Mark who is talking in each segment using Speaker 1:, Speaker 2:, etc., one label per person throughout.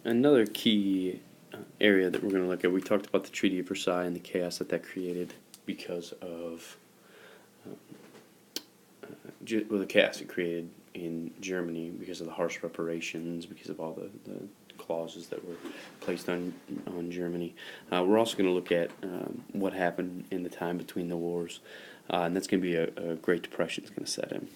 Speaker 1: Another key area that we're going to look at, we talked about the Treaty of Versailles and the chaos that created because of the chaos it created in Germany because of the harsh reparations, because of all the clauses that were placed on Germany. We're also going to look at what happened in the time between the wars, and that's going to be a Great Depression that's going to set in.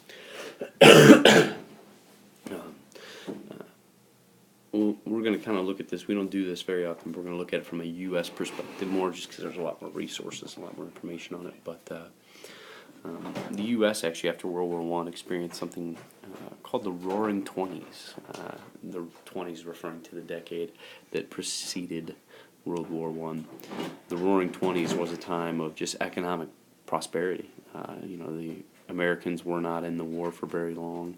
Speaker 1: We're going to kind of look at this. We don't do this very often, but we're going to look at it from a U.S. perspective more just because there's a lot more resources, a lot more information on it. But the U.S. actually, after World War I, experienced something called the Roaring Twenties. The 20s referring to the decade that preceded World War I. The Roaring Twenties was a time of just economic prosperity. The Americans were not in the war for very long.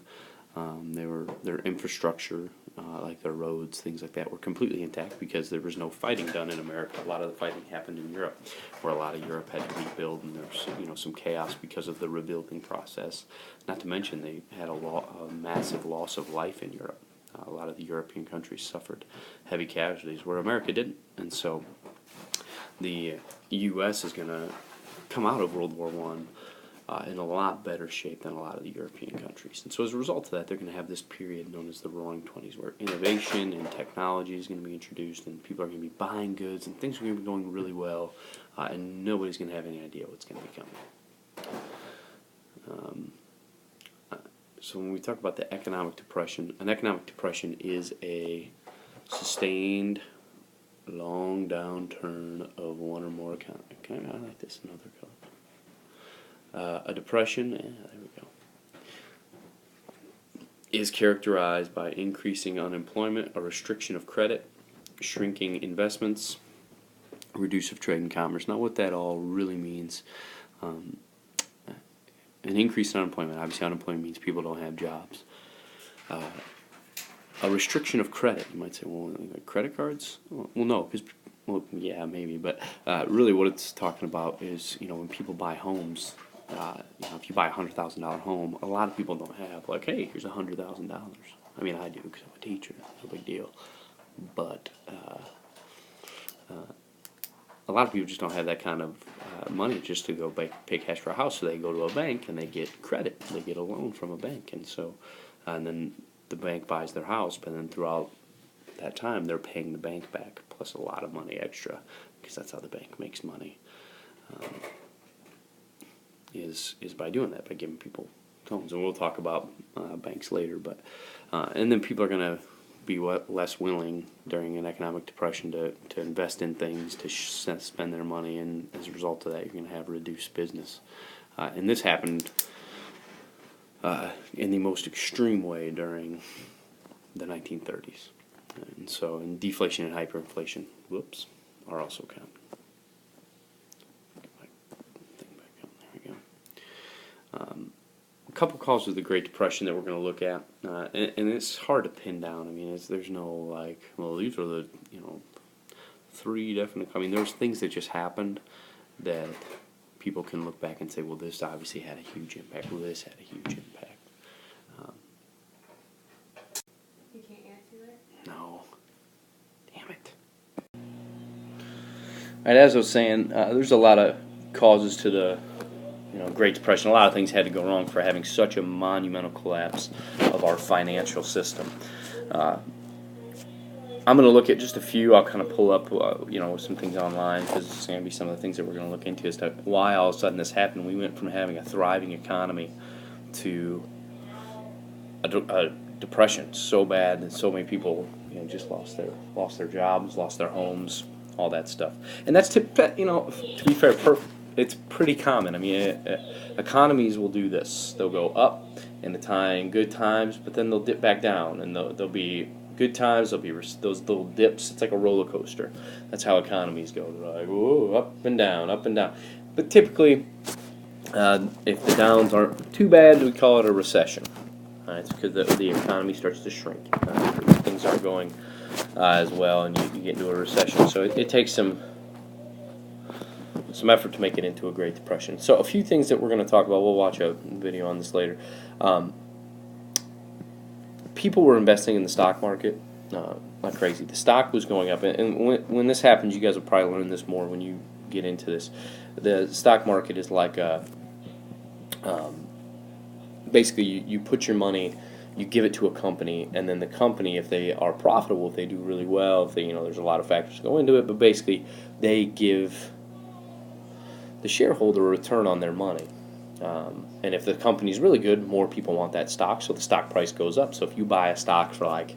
Speaker 1: Their infrastructure, like their roads, things like that, were completely intact because there was no fighting done in America. A lot of the fighting happened in Europe, where a lot of Europe had to rebuild, and there was some chaos because of the rebuilding process. Not to mention they had a massive loss of life in Europe. A lot of the European countries suffered heavy casualties, where America didn't. And so the U.S. is going to come out of World War I in a lot better shape than a lot of the European countries. And so as a result of that, they're going to have this period known as the Roaring Twenties, where innovation and technology is going to be introduced, and people are going to be buying goods, and things are going to be going really well, and nobody's going to have any idea what's going to be coming. So when we talk about the economic depression, an economic depression is a sustained, long downturn of one or more economies. Can I highlight this in other color? A depression, there we go, is characterized by increasing unemployment, a restriction of credit, shrinking investments, reduce of trade and commerce. Now, what that all really means, an increase in unemployment. Obviously, unemployment means people don't have jobs. A restriction of credit. You might say, well, like credit cards? Well, no, because, well, yeah, maybe, but really what it's talking about is, when people buy homes. If you buy a $100,000 home, a lot of people don't have, like, hey, here's $100,000. I mean, I do because I'm a teacher, no big deal. But a lot of people just don't have that kind of money just to go pay cash for a house, so they go to a bank and they get credit. They get a loan from a bank, and so, and then the bank buys their house, but then throughout that time, they're paying the bank back, plus a lot of money extra, because that's how the bank makes money. Is by doing that, by giving people loans. And we'll talk about banks later, but and then people are going to be less willing during an economic depression to invest in things, to spend their money, and as a result of that, you're going to have reduced business. And this happened in the most extreme way during the 1930s. And so, and deflation and hyperinflation, are also counted. A couple causes of the Great Depression that we're going to look at, and it's hard to pin down. I mean, there's no like, well, these are the three definite. I mean, there's things that just happened that people can look back and say, well, this obviously had a huge impact. Well, this had a huge impact.
Speaker 2: You can't answer that?
Speaker 1: No. Damn it. All right, as I was saying, there's a lot of causes to the Great Depression. A lot of things had to go wrong for having such a monumental collapse of our financial system. I'm going to look at just a few. I'll kind of pull up, some things online, because it's going to be some of the things that we're going to look into as to why all of a sudden this happened. We went from having a thriving economy to a depression so bad that so many people, just lost their jobs, lost their homes, all that stuff. And that's to be fair, it's pretty common. I mean, economies will do this. They'll go up in good times, but then they'll dip back down, and there'll be good times. There'll be those little dips. It's like a roller coaster. That's how economies go. They're like, whoa, up and down, up and down. But typically, if the downs aren't too bad, we call it a recession. It's because the economy starts to shrink. Things aren't going as well, and you get into a recession. So it takes some effort to make it into a Great Depression. So a few things that we're going to talk about. We'll watch a video on this later. People were investing in the stock market like crazy. The stock was going up, and when this happens, you guys will probably learn this more when you get into this. The stock market is like a basically you put your money, you give it to a company, and then the company, if they are profitable, if they do really well, if they, there's a lot of factors that go into it, but basically they give the shareholder a return on their money. And if the company's really good, more people want that stock, so the stock price goes up. So if you buy a stock for like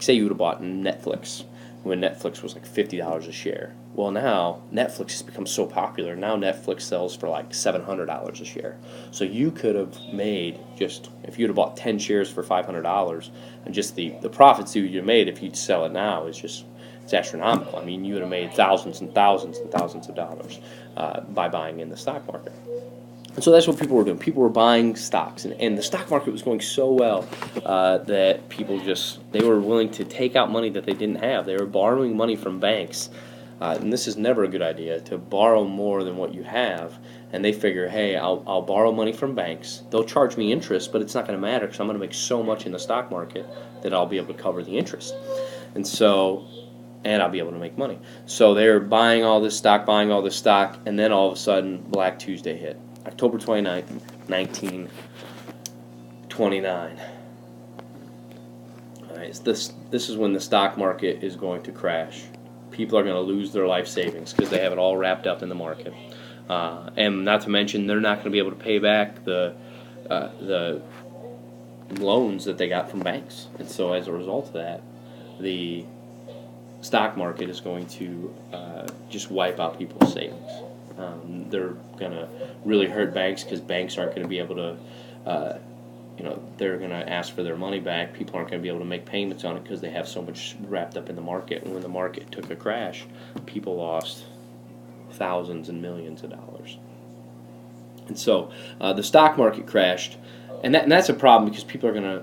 Speaker 1: say you would have bought Netflix when Netflix was like $50 a share. Well, now Netflix has become so popular. Now Netflix sells for like $700 a share. So you could have made, just if you'd have bought 10 shares for $500, and just the profits that you made if you'd sell it now is just, it's astronomical. I mean, you would have made thousands and thousands and thousands of dollars by buying in the stock market. And so that's what people were doing. People were buying stocks, and the stock market was going so well that people they were willing to take out money that they didn't have. They were borrowing money from banks, and this is never a good idea, to borrow more than what you have. And they figure, hey, I'll borrow money from banks. They'll charge me interest, but it's not going to matter because I'm going to make so much in the stock market that I'll be able to cover the interest. And I'll be able to make money. So they're buying all this stock, and then all of a sudden, Black Tuesday hit. October 29th, 1929. All right, this is when the stock market is going to crash. People are going to lose their life savings because they have it all wrapped up in the market. And not to mention, they're not going to be able to pay back the loans that they got from banks. And so as a result of that, the stock market is going to just wipe out people's savings. They're going to really hurt banks because banks aren't going to be able to, they're going to ask for their money back. People aren't going to be able to make payments on it because they have so much wrapped up in the market. And when the market took a crash, people lost thousands and millions of dollars. And so the stock market crashed, and that's a problem because people are going to,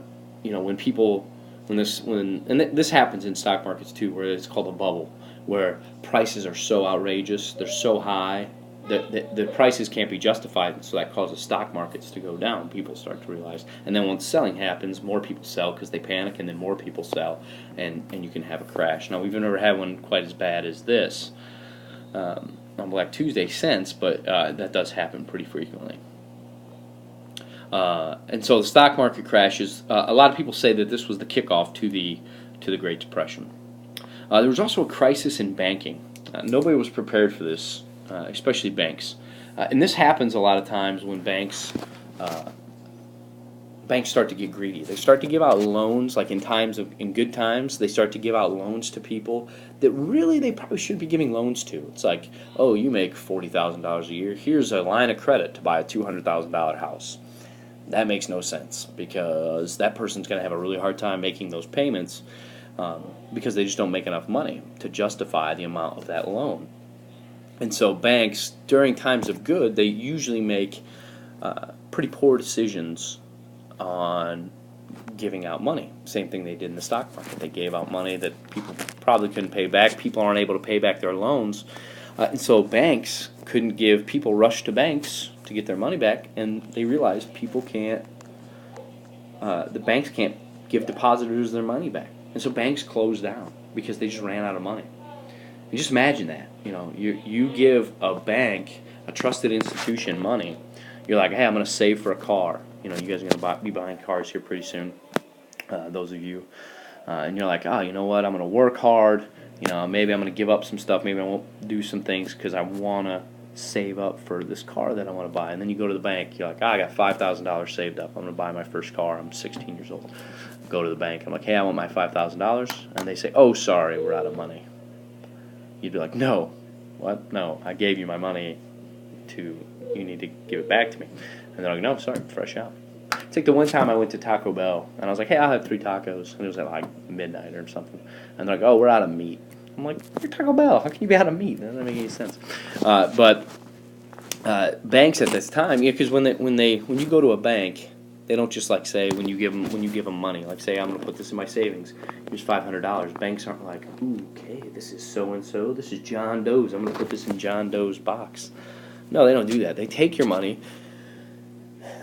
Speaker 1: this happens in stock markets too, where it's called a bubble, where prices are so outrageous, they're so high, that the prices can't be justified, and so that causes stock markets to go down. People start to realize, and then once selling happens, more people sell because they panic, and then more people sell, and you can have a crash. Now, we've never had one quite as bad as this on Black Tuesday since, but that does happen pretty frequently. And so the stock market crashes. A lot of people say that this was the kickoff to the Great Depression. There was also a crisis in banking. Nobody was prepared for this, especially banks. And this happens a lot of times when banks start to get greedy. They start to give out loans, like in good times, they start to give out loans to people that really they probably shouldn't be giving loans to. It's like, oh, you make $40,000 a year. Here's a line of credit to buy a $200,000 house. That makes no sense because that person's going to have a really hard time making those payments because they just don't make enough money to justify the amount of that loan. And so banks, during times of good, they usually make pretty poor decisions on giving out money. Same thing they did in the stock market. They gave out money that people probably couldn't pay back. People aren't able to pay back their loans. And so banks couldn't give, people rushed to banks to get their money back, and they realized people can't, the banks can't give depositors their money back. And so banks closed down because they just ran out of money. You just imagine that. You give a bank, a trusted institution, money. You're like, hey, I'm going to save for a car. You guys are going to be buying cars here pretty soon, those of you. And you're like, oh, you know what? I'm going to work hard. Maybe I'm going to give up some stuff. Maybe I won't do some things because I want to save up for this car that I want to buy. And then you go to the bank. You're like, I got $5,000 saved up. I'm going to buy my first car. I'm 16 years old. Go to the bank. I'm like, hey, I want my $5,000. And they say, oh, sorry, we're out of money. You'd be like, no. What? No, I gave you my money. You need to give it back to me. And they're like, no, sorry, fresh out. It's like the one time I went to Taco Bell, and I was like, hey, I'll have 3 tacos. And it was at like midnight or something. And they're like, oh, we're out of meat. I'm like, you're Taco Bell. How can you be out of meat? That doesn't make any sense. But banks at this time, because when you go to a bank, they don't just like say when you give them money, like say I'm going to put this in my savings. Here's $500. Banks aren't like, ooh, okay, this is so and so. This is John Doe's. I'm going to put this in John Doe's box. No, they don't do that. They take your money.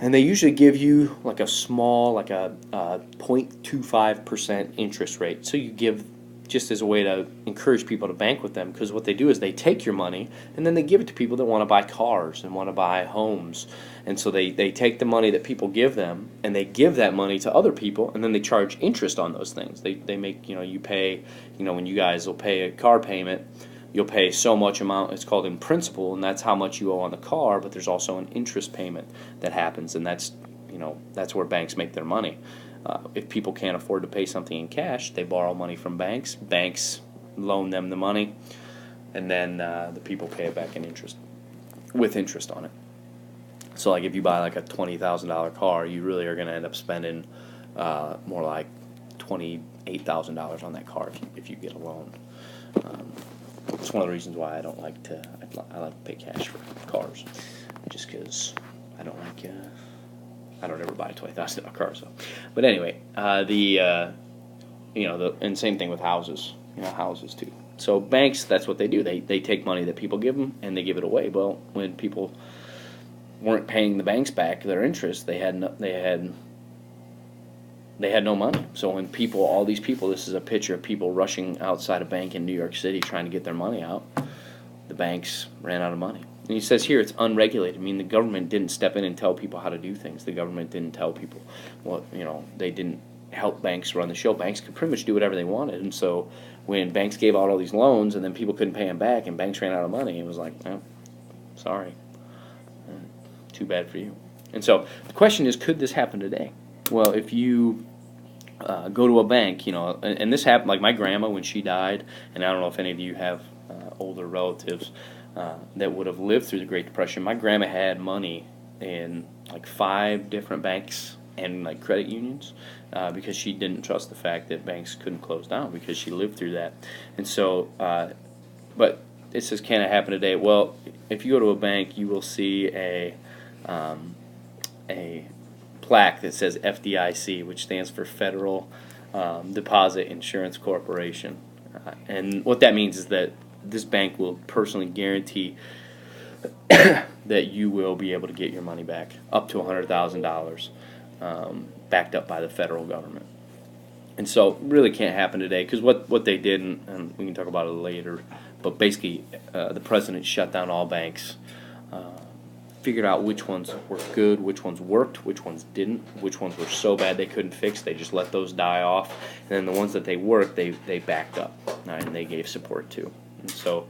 Speaker 1: and they usually give you like a small, like a 0.25% interest rate. So you give just as a way to encourage people to bank with them, because what they do is they take your money and then they give it to people that want to buy cars and want to buy homes. And so they take the money that people give them and they give that money to other people, and then they charge interest on those things. They make, you pay, when you guys will pay a car payment, you'll pay so much amount, it's called in principal, and that's how much you owe on the car, but there's also an interest payment that happens, and that's where banks make their money. If people can't afford to pay something in cash, they borrow money from banks. Banks loan them the money, and then the people pay it back in interest, with interest on it. So, like if you buy like a $20,000 car, you really are going to end up spending more like $28,000 on that car if you get a loan. It's one of the reasons why I don't like to. I like to pay cash for cars, just because I don't like. I don't ever buy a $20,000 car. So, but anyway, and same thing with houses. Houses too. So banks, that's what they do. They take money that people give them and they give it away. Well, when people weren't paying the banks back their interest, they had no money. So when all these people, this is a picture of people rushing outside a bank in New York City trying to get their money out. The banks ran out of money. And he says here it's unregulated. I mean, the government didn't step in and tell people how to do things. The government didn't tell people they didn't help banks run the show. Banks could pretty much do whatever they wanted. And so when banks gave out all these loans and then people couldn't pay them back and banks ran out of money, it was like, sorry. Too bad for you. And so the question is, could this happen today? Well, if you go to a bank, and this happened, like my grandma when she died, and I don't know if any of you have older relatives that would have lived through the Great Depression. My grandma had money in like 5 different banks and like credit unions because she didn't trust the fact that banks couldn't close down, because she lived through that. And so, but it says, can it happen today? Well, if you go to a bank, you will see a plaque that says FDIC, which stands for Federal Deposit Insurance Corporation. And what that means is that this bank will personally guarantee that you will be able to get your money back up to $100,000, backed up by the federal government. And so really can't happen today, because what they did, and we can talk about it later, but basically the president shut down all banks, figured out which ones were good, which ones worked, which ones didn't, which ones were so bad they couldn't fix, they just let those die off, and then the ones that they worked, they backed up, and they gave support to. And so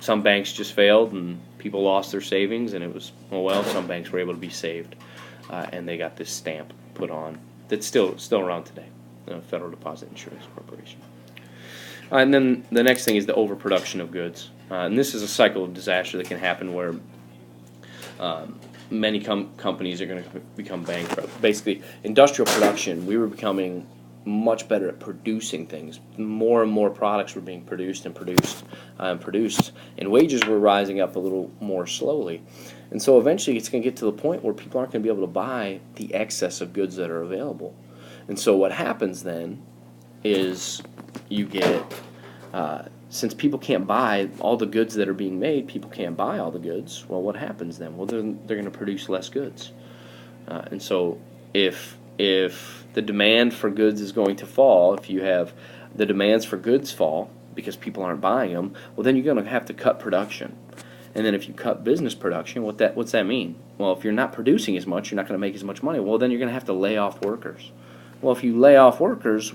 Speaker 1: some banks just failed and people lost their savings, and it was, some banks were able to be saved, and they got this stamp put on that's still around today, the Federal Deposit Insurance Corporation. And then the next thing is the overproduction of goods. And this is a cycle of disaster that can happen where many companies are going to become bankrupt. Basically, industrial production, we were becoming much better at producing things. More and more products were being produced, and wages were rising up a little more slowly. And so eventually it's going to get to the point where people aren't going to be able to buy the excess of goods that are available. And so what happens then is you get, since people can't buy all the goods that are being made, people can't buy all the goods. Well, what happens then? Well, they're going to produce less goods. And so if the demand for goods is going to fall, if you have the demands for goods fall because people aren't buying them, well, then you're going to have to cut production. And then if you cut business production, what's that mean? Well, if you're not producing as much, you're not going to make as much money. Well, then you're going to have to lay off workers. Well, if you lay off workers,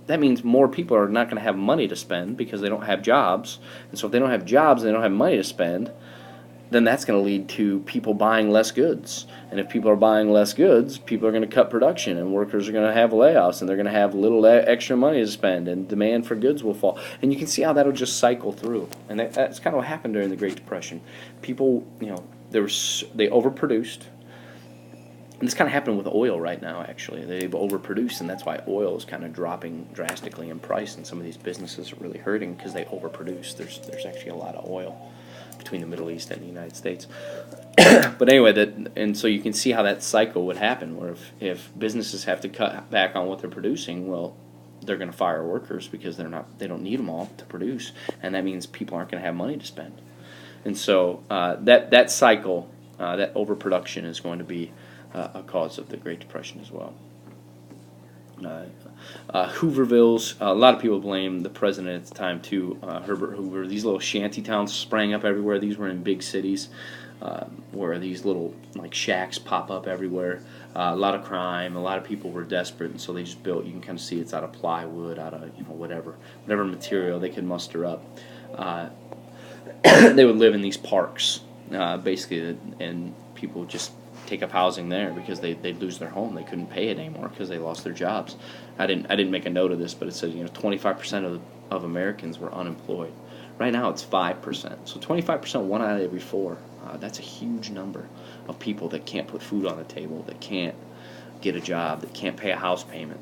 Speaker 1: that means more people are not going to have money to spend because they don't have jobs. And so if they don't have jobs and they don't have money to spend, then that's going to lead to people buying less goods. And if people are buying less goods, people are going to cut production, and workers are going to have layoffs, and they're going to have little extra money to spend, and demand for goods will fall. And you can see how that'll just cycle through. And that's kind of what happened during the Great Depression. People, they overproduced. And this kind of happened with oil right now, actually. They've overproduced, and that's why oil is kind of dropping drastically in price, and some of these businesses are really hurting because they overproduce. There's actually a lot of oil between the Middle East and the United States. But anyway, and so you can see how that cycle would happen, where if businesses have to cut back on what they're producing, well, they're going to fire workers because they don't need them all to produce, and that means people aren't going to have money to spend. And so that cycle that overproduction is going to be a cause of the Great Depression as well. Hoovervilles, a lot of people blame the president at the time too, Herbert Hoover. These little shanty towns sprang up everywhere. These were in big cities where these little like shacks pop up everywhere. A lot of crime, a lot of people were desperate, and so they just built. You can kind of see it's out of plywood, out of whatever material they could muster up. They would live in these parks, basically, and people would just take up housing there because they'd lose their home. They couldn't pay it anymore because they lost their jobs. I didn't make a note of this, but it says 25% of Americans were unemployed. Right now it's 5%. So 25%, one out of every four. That's a huge number of people that can't put food on the table, that can't get a job, that can't pay a house payment.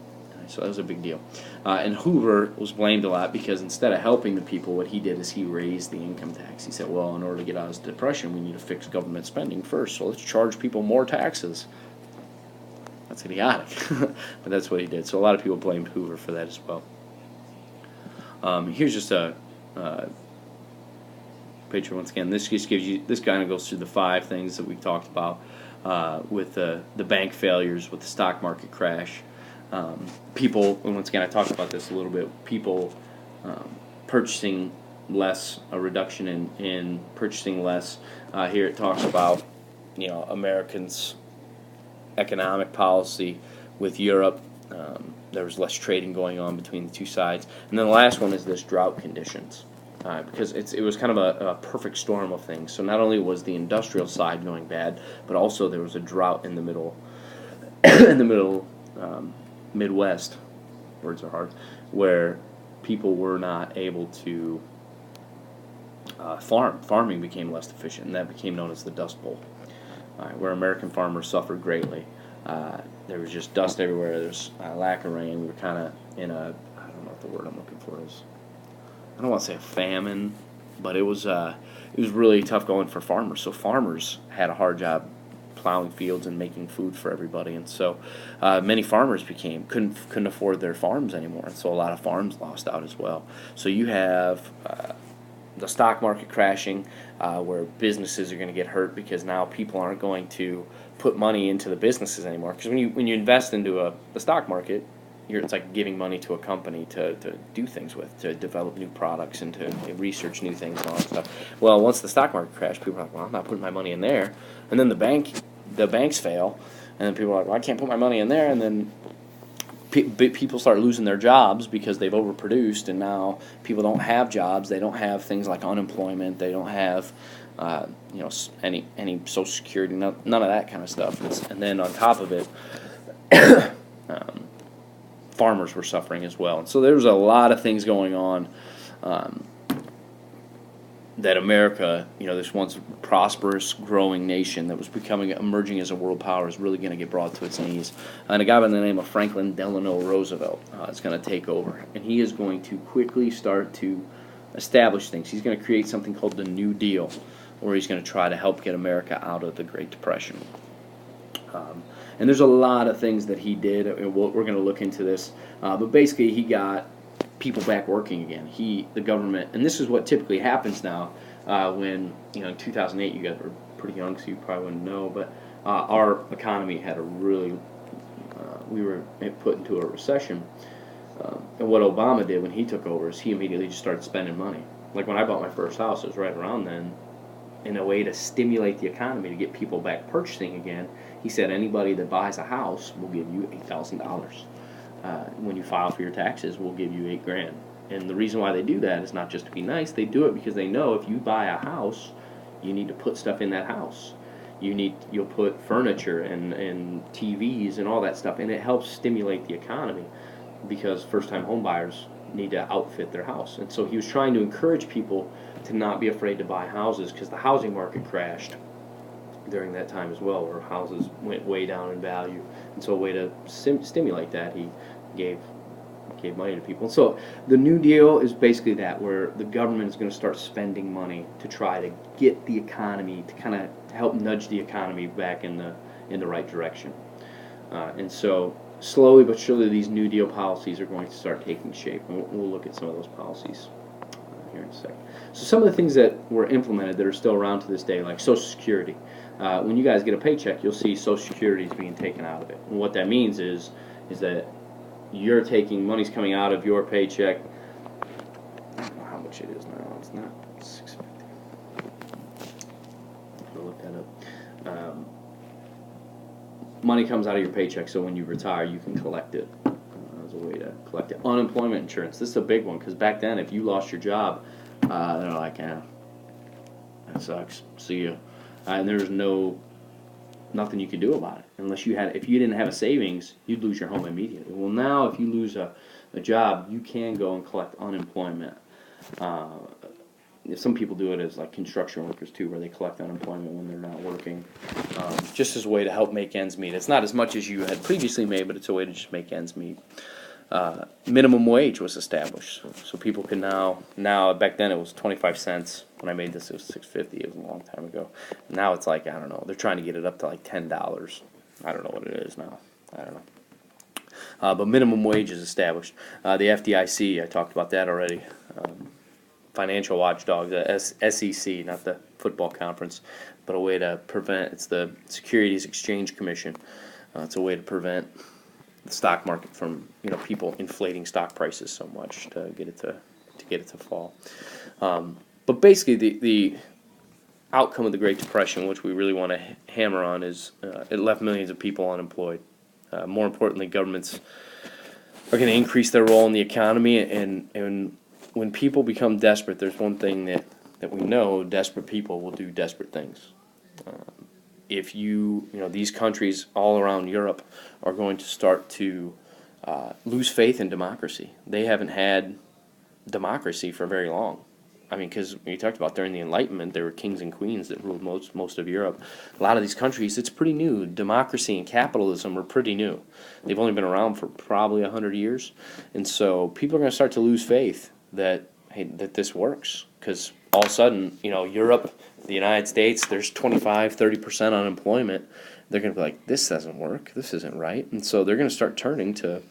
Speaker 1: So that was a big deal. And Hoover was blamed a lot because instead of helping the people, what he did is he raised the income tax. He said, well, in order to get out of this depression, we need to fix government spending first, so let's charge people more taxes. That's idiotic, but that's what he did. So a lot of people blamed Hoover for that as well. Here's just a picture once again. This just gives you, this kind of goes through the 5 things that we talked about with the bank failures, with the stock market crash. People, and once again I talked about this a little bit, people purchasing less, a reduction in purchasing less. Here it talks about Americans' economic policy with Europe. There was less trading going on between the two sides. And then the last one is this drought conditions. Because it was kind of a perfect storm of things. So not only was the industrial side going bad, but also there was a drought in the middle Midwest, words are hard, where people were not able to farm. Farming became less efficient, and that became known as the Dust Bowl, where American farmers suffered greatly. There was just dust everywhere. There's lack of rain. We were kind of in a, I don't know what the word I'm looking for is. I don't want to say a famine, but it was really tough going for farmers. So farmers had a hard job plowing fields and making food for everybody, and so many farmers couldn't afford their farms anymore, and so a lot of farms lost out as well. So you have the stock market crashing, where businesses are going to get hurt because now people aren't going to put money into the businesses anymore. Because when you invest into the stock market, it's like giving money to a company to do things with, to develop new products and to research new things and all that stuff. Well, once the stock market crashed, people are like, well, I'm not putting my money in there. And then the banks fail, and then people are like, well, I can't put my money in there. And then people start losing their jobs because they've overproduced, and now people don't have jobs. They don't have things like unemployment. They don't have any Social Security, none of that kind of stuff. And then on top of it, farmers were suffering as well. And so there was a lot of things going on that America, this once prosperous, growing nation that was emerging as a world power, is really going to get brought to its knees. And a guy by the name of Franklin Delano Roosevelt is going to take over. And he is going to quickly start to establish things. He's going to create something called the New Deal, where he's going to try to help get America out of the Great Depression. And there's a lot of things that he did. We're going to look into this. But basically, he got people back working again. The government, and this is what typically happens now when, in 2008, you guys were pretty young, so you probably wouldn't know, but our economy had we were put into a recession. And what Obama did when he took over is he immediately just started spending money. Like when I bought my first house, it was right around then. In a way to stimulate the economy, to get people back purchasing again, he said anybody that buys a house will give you $8,000. When you file for your taxes, we'll give you $8,000. And the reason why they do that is not just to be nice. They do it because they know if you buy a house, you need to put stuff in that house. You'll put furniture and TVs and all that stuff, and it helps stimulate the economy because first-time home buyers need to outfit their house. And so he was trying to encourage people to not be afraid to buy houses because the housing market crashed during that time as well, where houses went way down in value. And so a way to stimulate that, he gave money to people. And so the New Deal is basically that, where the government is going to start spending money to try to get the economy, to kind of help nudge the economy back in the right direction. And so slowly but surely these New Deal policies are going to start taking shape. And we'll look at some of those policies here in a second. So some of the things that were implemented that are still around to this day, like Social Security. when you guys get a paycheck, you'll see Social Security is being taken out of it. And what that means is that you're taking money's coming out of your paycheck. I don't know how much it is now. It's not $650. I'll look that up. Money comes out of your paycheck, so when you retire, you can collect it. As a way to collect it. Unemployment insurance. This is a big one because back then, if you lost your job, they're like, "Yeah, that sucks. See you." And there's nothing you can do about it unless if you didn't have a savings, you'd lose your home immediately. Well, now if you lose a job, you can go and collect unemployment. Some people do it as like construction workers too, where they collect unemployment when they're not working, just as a way to help make ends meet. It's not as much as you had previously made, but it's a way to just make ends meet. Minimum wage was established, so people can now back then it was 25 cents. When I made this, it was $6.50. It was a long time ago. Now it's like, I don't know, they're trying to get it up to like $10. I don't know what it is now. I don't know. But minimum wage is established. The FDIC, I talked about that already. Financial watchdog, the SEC, not the football conference, but a way to prevent. It's the Securities Exchange Commission. It's a way to prevent the stock market from people inflating stock prices so much to get it to fall. But basically, the outcome of the Great Depression, which we really want to hammer on, is it left millions of people unemployed. More importantly, governments are going to increase their role in the economy, and when people become desperate, there's one thing that we know: desperate people will do desperate things. If these countries all around Europe are going to start to lose faith in democracy. They haven't had democracy for very long. I mean, because we talked about during the Enlightenment, there were kings and queens that ruled most of Europe. A lot of these countries, it's pretty new. Democracy and capitalism are pretty new. They've only been around for probably 100 years. And so people are going to start to lose faith that this works. Because all of a sudden, Europe, the United States, there's 25-30% unemployment. They're going to be like, this doesn't work. This isn't right. And so they're going to start turning to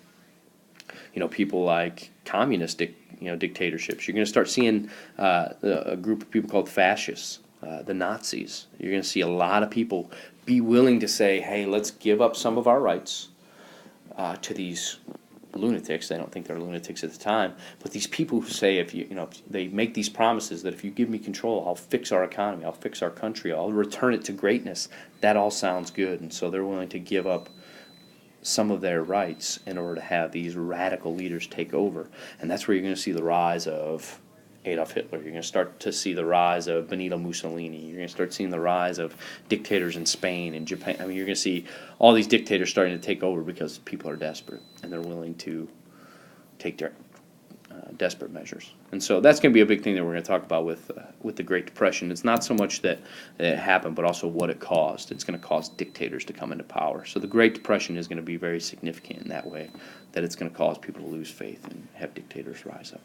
Speaker 1: people like communist dictatorships. You're going to start seeing a group of people called fascists, the Nazis. You're going to see a lot of people be willing to say, hey, let's give up some of our rights to these lunatics. They don't think they're lunatics at the time, but these people who say, if they make these promises that if you give me control, I'll fix our economy, I'll fix our country, I'll return it to greatness. That all sounds good, and so they're willing to give up some of their rights in order to have these radical leaders take over. And that's where you're going to see the rise of Adolf Hitler. You're going to start to see the rise of Benito Mussolini. You're going to start seeing the rise of dictators in Spain and Japan. I mean, you're going to see all these dictators starting to take over because people are desperate and they're willing to take their desperate measures. And so that's going to be a big thing that we're going to talk about with the Great Depression. It's not so much that it happened, but also what it caused. It's going to cause dictators to come into power. So the Great Depression is going to be very significant in that way, that it's going to cause people to lose faith and have dictators rise up.